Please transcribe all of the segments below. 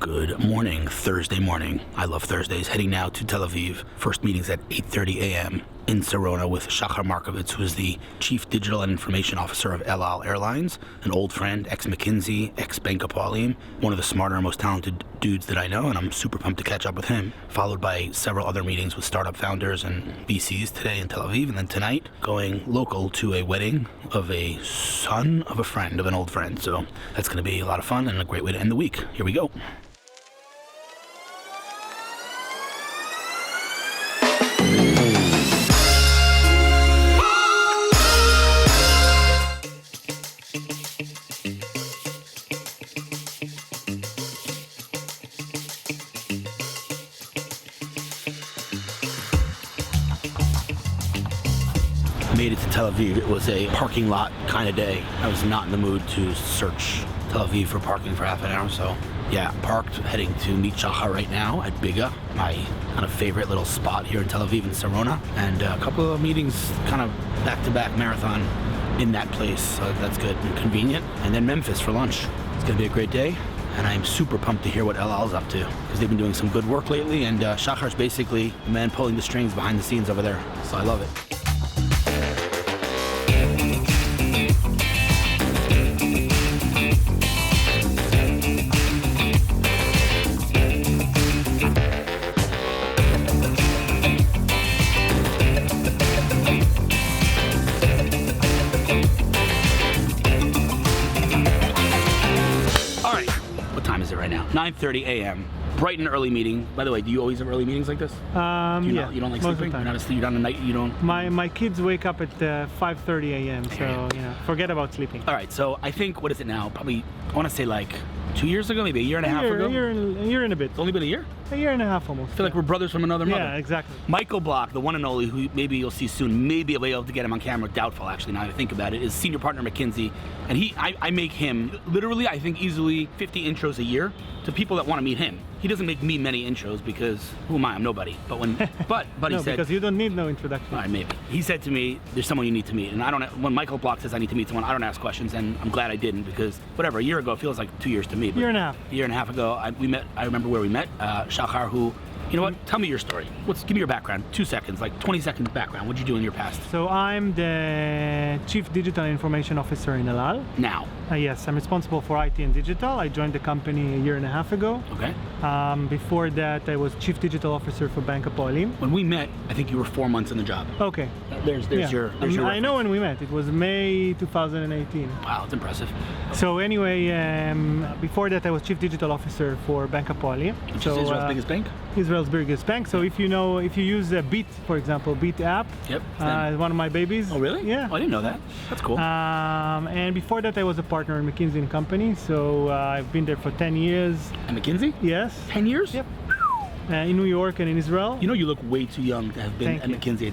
Good morning, Thursday morning. I love Thursdays. Heading now to Tel Aviv. First meeting's at 8:30 a.m. in Sarona with Shahar Markovitch, who is the Chief Digital and Information Officer of El Al Airlines, an old friend, ex-McKinsey, ex-Bank of Pauline, one of the smarter and most talented dudes that I know, and I'm super pumped to catch up with him. Followed by several other meetings with startup founders and VCs today in Tel Aviv, and then tonight going local to a wedding of a son of a friend, of an old friend. So that's going to be a lot of fun and a great way to end the week. Here we go. Made it to Tel Aviv. It was a parking lot kind of day. I was not in the mood to search Tel Aviv for parking for half an hour, so yeah, parked, heading to meet Shahar right now at Biga, my kind of favorite little spot here in Tel Aviv in Sarona, and a couple of meetings kind of back-to-back marathon in that place, so that's good and convenient. And then Memphis for lunch. It's gonna be a great day, and I'm super pumped to hear what El Al's up to, because they've been doing some good work lately, and Shahar's basically the man pulling the strings behind the scenes over there, so I love it. What time is it right now? 9:30 a.m. Bright and early meeting. By the way, do you always have early meetings like this? Yeah. You don't like most sleeping? Of the time. You're not a night. You don't. My kids wake up at 5:30 a.m. So forget about sleeping. All right. So I think, what is it now? Probably, I want to say like 2 years ago, maybe a year and a half ago. A year and a bit. It's only been a year? A year and a half almost. I feel like we're brothers from another mother. Yeah, exactly. Michael Bloch, the one and only, who maybe you'll see soon, maybe I'll be able to get him on camera, doubtful actually now that I think about it, is senior partner at McKinsey. And I make him, literally, I think easily 50 intros a year to people that want to meet him. He doesn't make me many intros because who am I? I'm nobody. But he no, said, because you don't need no introduction. all right, maybe. He said to me, there's someone you need to meet. And when Michael Bloch says I need to meet someone, I don't ask questions, and I'm glad I didn't, because whatever, a year ago, it feels like 2 years to me. Year and a half. A year and a half ago, I remember where we met, Shahar, who, you know what, tell me your story. Give me your background, 2 seconds, like 20 seconds background. What'd you do in your past? So I'm the Chief Digital Information Officer in El Al. Now? Yes, I'm responsible for IT and digital. I joined the company a year and a half ago. Okay. Before that, I was Chief Digital Officer for Bank of Pauline. When we met, I think you were 4 months in the job. Okay. There's your I know when we met. It was May 2018. Wow, it's impressive. So anyway, before that I was Chief Digital Officer for Bank of Pauline. Which is Israel's biggest bank? Israel's biggest bank. So if you use Beat, for example, Beat app, yep, one of my babies. Oh really? Yeah. Oh, I didn't know that. That's cool. And before that I was a partner in McKinsey & Company. So I've been there for 10 years. At McKinsey? Yes. 10 years? Yep. In New York and in Israel. You know, you look way too young to have been at McKinsey.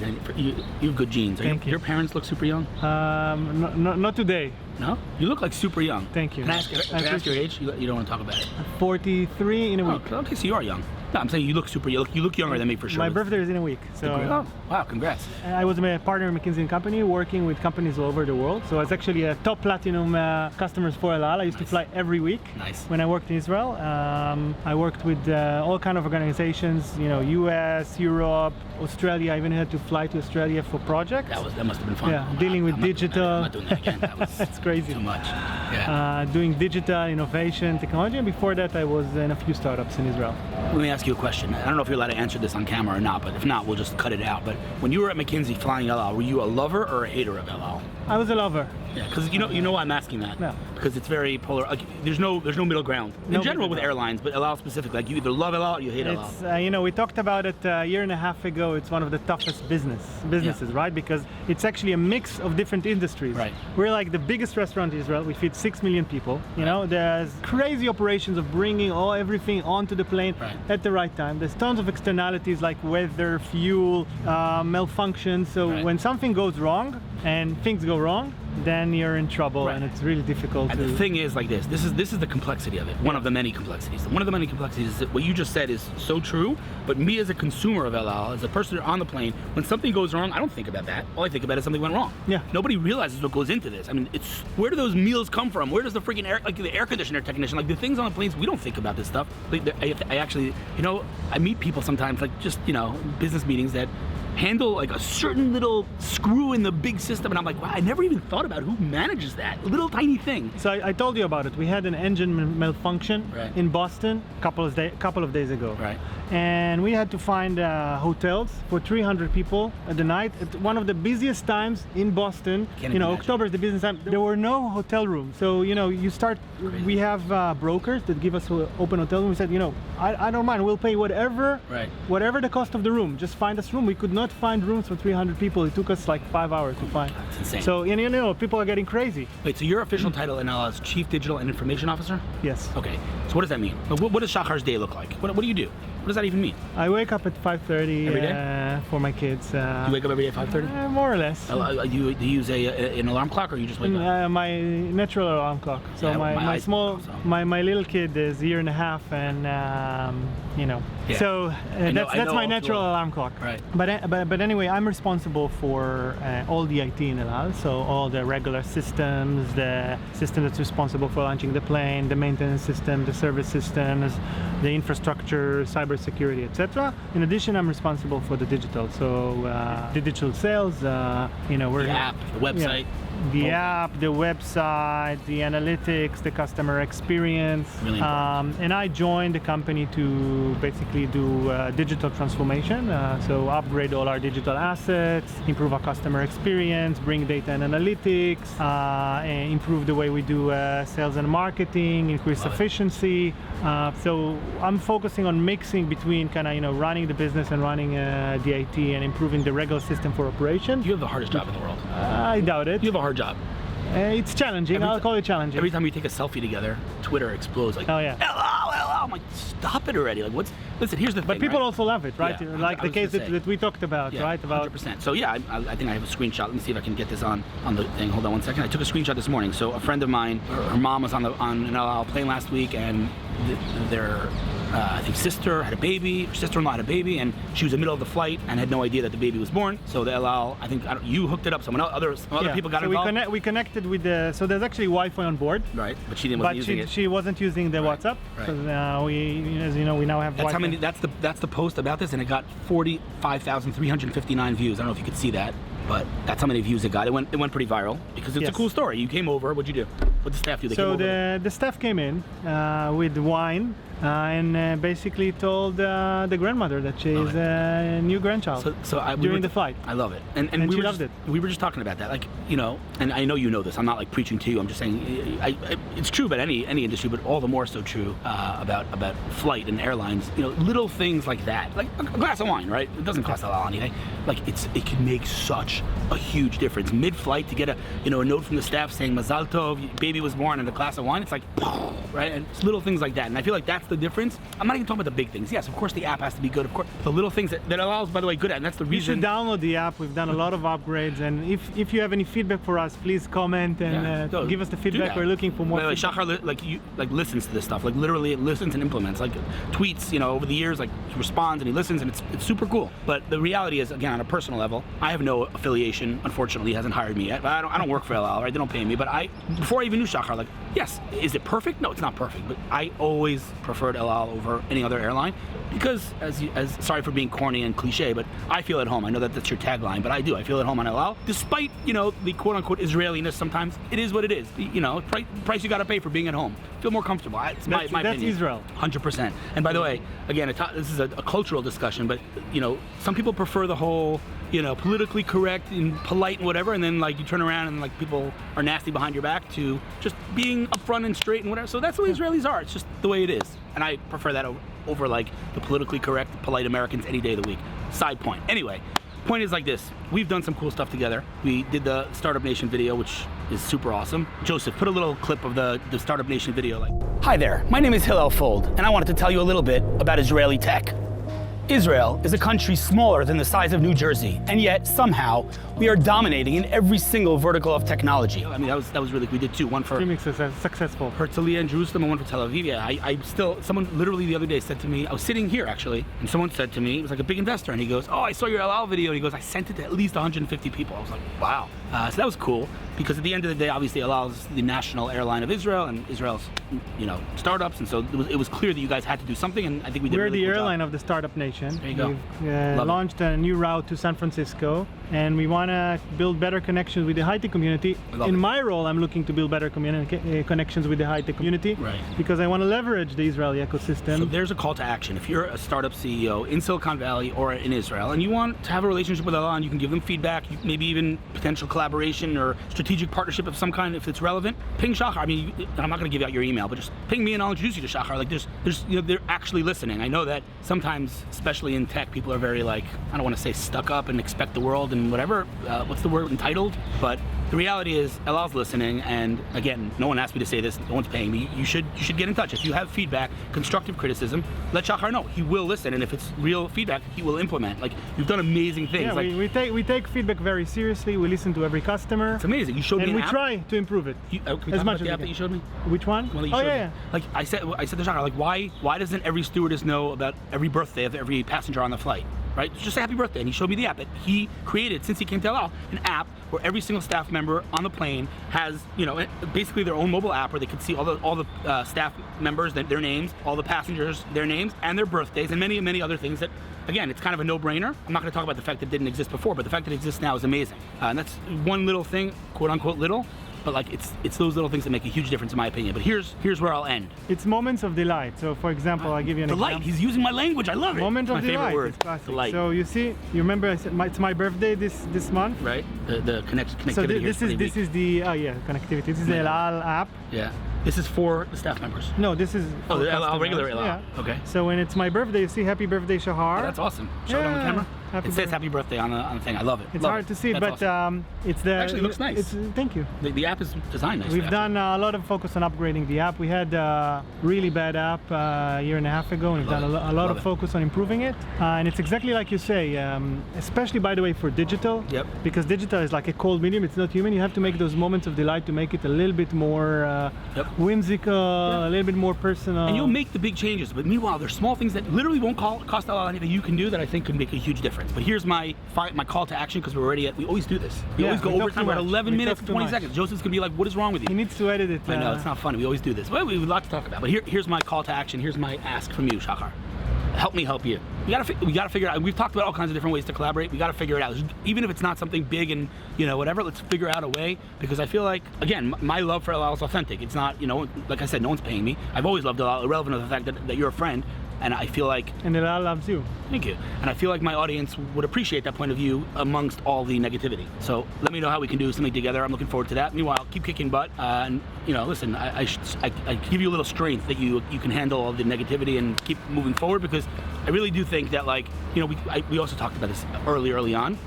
You have good genes. Your parents look super young? Not today. No? You look like super young. Thank you. Can I ask your age? You don't want to talk about it. 43 in a week. Okay, so you are young. No, I'm saying you look super. You look younger than me for sure. My birthday is in a week. So. Oh, wow! Congrats. I was a partner in McKinsey & Company, working with companies all over the world. So I was actually a top platinum customers for El Al. I used to fly every week. Nice. When I worked in Israel, I worked with all kind of organizations. U.S., Europe, Australia. I even had to fly to Australia for projects. That must have been fun. Yeah, dealing with digital. I'm not doing that again. That was that's crazy. Too much. Yeah. Doing digital innovation, technology, and before that I was in a few startups in Israel. Let me ask you a question. I don't know if you're allowed to answer this on camera or not, but if not, we'll just cut it out. But when you were at McKinsey flying El Al, were you a lover or a hater of El Al? I was a lover. Yeah, because you know why I'm asking that? No. Because it's very polar. Like, there's no middle ground in general with airlines, but El Al specifically. Like, you either love El Al or you hate El Al. We talked about it a year and a half ago. It's one of the toughest businesses, right? Because it's actually a mix of different industries. Right. We're like the biggest restaurant in Israel. We feed 6 million people. There's crazy operations of bringing everything onto the plane at the right time. There's tons of externalities like weather, fuel, malfunction. So when something goes wrong, and things go wrong, then you're in trouble, and it's really difficult and to... the thing is like this is the complexity of it. One of the many complexities. One of the many complexities is that what you just said is so true, but me as a consumer of El Al, as a person on the plane, when something goes wrong, I don't think about that. All I think about is something went wrong. Yeah. Nobody realizes what goes into this. I mean, it's where do those meals come from? Where does the freaking air, like the air conditioner technician, like the things on the planes, we don't think about this stuff. Like, I actually, I meet people sometimes, like just, business meetings that handle like a certain little screw in the big system, and I'm like, wow, I never even thought about who manages that little tiny thing. So I told you about it. We had an engine malfunction in Boston a couple of days ago. Right. And we had to find hotels for 300 people at the night at one of the busiest times in Boston. October is the business time. There were no hotel rooms. So we have brokers that give us open hotel rooms. We said, I don't mind. We'll pay whatever the cost of the room. Just find us room. We could not find rooms for 300 people. It took us like 5 hours to find. That's insane. So people are getting crazy. Wait, so your official title in LL is Chief Digital and Information Officer? Yes. Okay. So what does that mean? What does Shahar's day look like? What do you do? What does that even mean? I wake up at 5:30 every day for my kids. You wake up every day at 5:30? More or less. Do you use an alarm clock, or you just wake up? My natural alarm clock. So my little kid is 1.5 years, and So that's my natural alarm clock. Right. But anyway, I'm responsible for all the IT in El Al. So all the regular systems, the system that's responsible for launching the plane, the maintenance system, the service systems, the infrastructure, cybersecurity, etc. In addition, I'm responsible for the digital. So the digital sales. We're the app, the website. The app, the website, the analytics, the customer experience. Really important. And I joined the company to basically do digital transformation. So upgrade all our digital assets, improve our customer experience, bring data and analytics, and improve the way we do sales and marketing, increase efficiency. So I'm focusing on mixing between running the business and running the IT and improving the regular system for operation. You have the hardest job in the world. I doubt it. You have a hard job. It's challenging. I'll call it challenging. Every time we take a selfie together, Twitter explodes. Like, oh yeah. Hello. I'm like, stop it already. Like, listen, here's the thing. But people also love it, right? Yeah, like the case that we talked about, right? About 100%. So yeah, I think I have a screenshot. Let me see if I can get this on the thing. Hold on one second. I took a screenshot this morning. So a friend of mine, her mom was on an El Al plane last week, and their I think sister had a baby, her sister-in-law had a baby, and she was in the middle of the flight and had no idea that the baby was born. So the El Al, I think you hooked it up. Some other people got involved. We connected with so there's actually Wi-Fi on board. Right, but she wasn't using it. She wasn't using the WhatsApp. Because as you know, we now have Wi-Fi. That's the post about this, and it got 45,359 views. I don't know if you could see that, but that's how many views it got. It went pretty viral because it's a cool story. You came over. What'd you do? What did the staff do? The staff came in with wine and basically told the grandmother that she's a new grandchild during the flight. I love it. And she loved it. We were just talking about that, and I know you know this. I'm not like preaching to you. I'm just saying it's true about any industry, but all the more so true about flight and airlines. Little things like that, like a glass of wine, right? It doesn't cost a lot anything. Like it can make such a huge difference. Mid-flight to get a note from the staff saying Mazal Tov, baby was born, and a glass of wine. It's like, right? And it's little things like that. And I feel like that's the difference. I'm not even talking about the big things. Yes, of course the app has to be good. Of course, the little things that allows, by the way, good at. And that's the reason. You should download the app. We've done a lot of upgrades, and if you have any feedback for us, please comment and give us the feedback. We're looking for more. Shahar listens to this stuff. Like literally listens and implements. Like tweets. Over the years, like he responds and he listens, and it's super cool. But the reality is, again, on a personal level, I have no affiliation. Unfortunately, he hasn't hired me yet. But I don't work for El Al, right? They don't pay me. But before I even knew Shahar, yes, is it perfect? No, it's not perfect. But I always preferred El Al over any other airline because, as sorry for being corny and cliche, but I feel at home. I know that that's your tagline, but I do. I feel at home on El Al, despite the quote-unquote Israeliness. Sometimes it is what it is. Price you got to pay for being at home. Feel more comfortable. It's my opinion. That's Israel. 100%. And by the way, again, this is a cultural discussion, but some people prefer the whole politically correct and polite and whatever, and then you turn around and people are nasty behind your back, to just being upfront and straight and whatever. So that's the way Israelis are. It's just the way it is, and I prefer that over the politically correct, polite Americans any day of the week. Side point. Anyway, point is like this: we've done some cool stuff together. We did the Startup Nation video, which is super awesome. Joseph, put a little clip of the Startup Nation video. Hi there, my name is Hillel Fuld, and I wanted to tell you a little bit about Israeli tech. Israel is a country smaller than the size of New Jersey, and yet somehow we are dominating in every single vertical of technology. I mean, that was really, we did two, one for successful. Herzliya and Jerusalem and one for Tel Aviv. Yeah, someone literally the other day said to me, I was sitting here actually, and someone said to me, it was like a big investor, and he goes, oh, I saw your El Al video, and he goes, I sent it to at least 150 people. I was like, wow. So that was cool, because at the end of the day, obviously El Al is the national airline of Israel, and Israel's, startups, and so it was clear that you guys had to do something, and I think we did. We're a really the cool airline job. of the startup nation. There you go. We've launched a new route to San Francisco, and we want to build better connections with the high-tech community. In my role, I'm looking to build better connections with the high-tech community, right? Because I want to leverage the Israeli ecosystem. So there's a call to action. If you're a startup CEO in Silicon Valley or in Israel, and you want to have a relationship with El Al, and you can give them feedback, maybe even potential collaboration or strategic partnership of some kind, if it's relevant, ping Shahar. I mean, I'm not going to give out your email, but just ping me and I'll introduce you to Shahar. Like there's they're actually listening. I know that sometimes, especially in tech, people are very I don't want to say stuck up and expect the world and whatever. What's the word? Entitled. But the reality is, El Al's listening, and again, no one asked me to say this. No one's paying me. You should get in touch. If you have feedback, constructive criticism, let Shahar know. He will listen, and if it's real feedback, he will implement. You've done amazing things. Yeah, we take feedback very seriously. We listen to every customer. It's amazing. You showed me an app. And we try to improve it as much as the app that you showed me. Which one? Well, yeah. I said to Shahar, why doesn't every stewardess know about every birthday of every passenger on the flight? Right? Just say happy birthday. And he showed me the app that he created since he came to El Al, an app where every single staff member on the plane has, basically their own mobile app where they can see all the staff members, their names, all the passengers, their names, and their birthdays, and many, many other things that, again, it's kind of a no-brainer. I'm not going to talk about the fact that it didn't exist before, but the fact that it exists now is amazing. And that's one little thing, quote unquote little, but it's those little things that make a huge difference in my opinion. But here's where I'll end. It's moments of delight. So for example, I'll give you an delight. example. He's using my language. I love it. Moment of delight. Word. It's classic. Delight. So you remember I said it's my birthday this month. Right. The connectivity. So this is the connectivity. This is the El Al app. Yeah. This is for the staff members. No, this is the El Al, regular El Al. Yeah. Okay. So when it's my birthday, you see happy birthday Shahar. Oh, that's awesome. Show it on the camera. It says happy birthday on the thing. I love it. It's hard to see, but awesome. It's the. Actually, it looks nice. Thank you. The app is designed nicely. We've done a lot of focus on upgrading the app. We had a really bad app a year and a half ago, and we've done a lot of focus on improving it. And it's exactly like you say, especially by the way for digital. Yep. Because digital is like a cold medium. It's not human. You have to make those moments of delight to make it a little bit more whimsical, a little bit more personal. And you'll make the big changes. But meanwhile, there's small things that literally won't cost a lot anything you can do that I think could make a huge difference. But here's my call to action, because we're already we always do this. We always go over time. We're at 11 minutes and 20 seconds. Joseph's gonna be like, what is wrong with you? He needs to edit it. I know, it's not funny. We always do this. Well, we have a lot to talk about. But here's my call to action. Here's my ask from you, Shahar. Help me help you. We gotta figure it out. We've talked about all kinds of different ways to collaborate. We gotta figure it out. Even if it's not something big and whatever, let's figure out a way, because I feel like, again, my love for El Al is authentic. It's not, like I said, no one's paying me. I've always loved El Al, irrelevant of the fact that you're a friend. And I feel like... And El Al loves you. Thank you. And I feel like my audience would appreciate that point of view amongst all the negativity. So let me know how we can do something together. I'm looking forward to that. Meanwhile, keep kicking butt. And, listen, I give you a little strength that you can handle all the negativity and keep moving forward, because I really do think that, we also talked about this early on.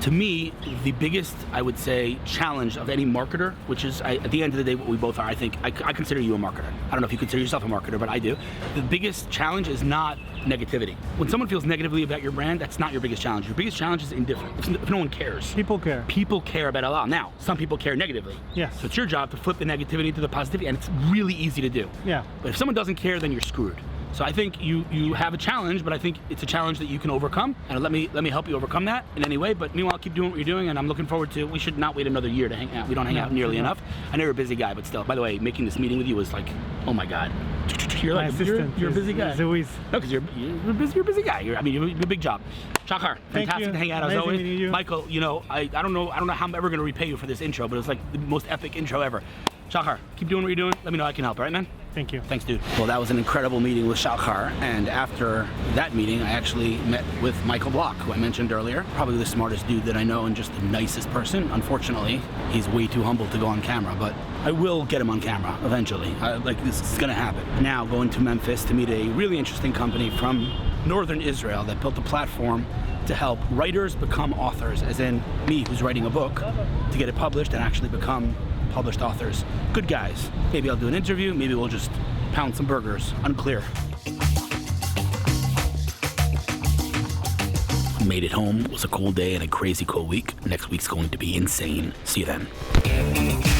To me, the biggest, I would say, challenge of any marketer, which is, at the end of the day, what we both are, I think, I consider you a marketer. I don't know if you consider yourself a marketer, but I do. The biggest challenge is not negativity. When someone feels negatively about your brand, that's not your biggest challenge. Your biggest challenge is indifference. If no one cares. People care. People care about El Al. Now, some people care negatively. Yes. So it's your job to flip the negativity into the positivity, and it's really easy to do. Yeah. But if someone doesn't care, then you're screwed. So I think you have a challenge, but I think it's a challenge that you can overcome, and let me help you overcome that in any way. But meanwhile, keep doing what you're doing, and I'm looking forward to. We should not wait another year to hang out. We don't hang out nearly enough. I know you're a busy guy, but still. By the way, making this meeting with you was like, oh my God. You're like you're a busy guy. No, because you're a busy guy. You're a big job. Shahar, fantastic to hang out as always. You. Michael, I don't know how I'm ever going to repay you for this intro, but it's like the most epic intro ever. Shahar, keep doing what you're doing. Let me know I can help, all right, man? Thank you. Thanks, dude. Well, that was an incredible meeting with Shahar, and after that meeting, I actually met with Michael Bloch, who I mentioned earlier. Probably the smartest dude that I know and just the nicest person. Unfortunately, he's way too humble to go on camera, but I will get him on camera eventually. This is gonna happen. Now, going to Memphis to meet a really interesting company from northern Israel that built a platform to help writers become authors, as in me, who's writing a book, to get it published and actually become published authors. Good guys. Maybe I'll do an interview, maybe we'll just pound some burgers. Unclear. who made it home. It was a cool day and a crazy cool week. Next week's going to be insane. See you then.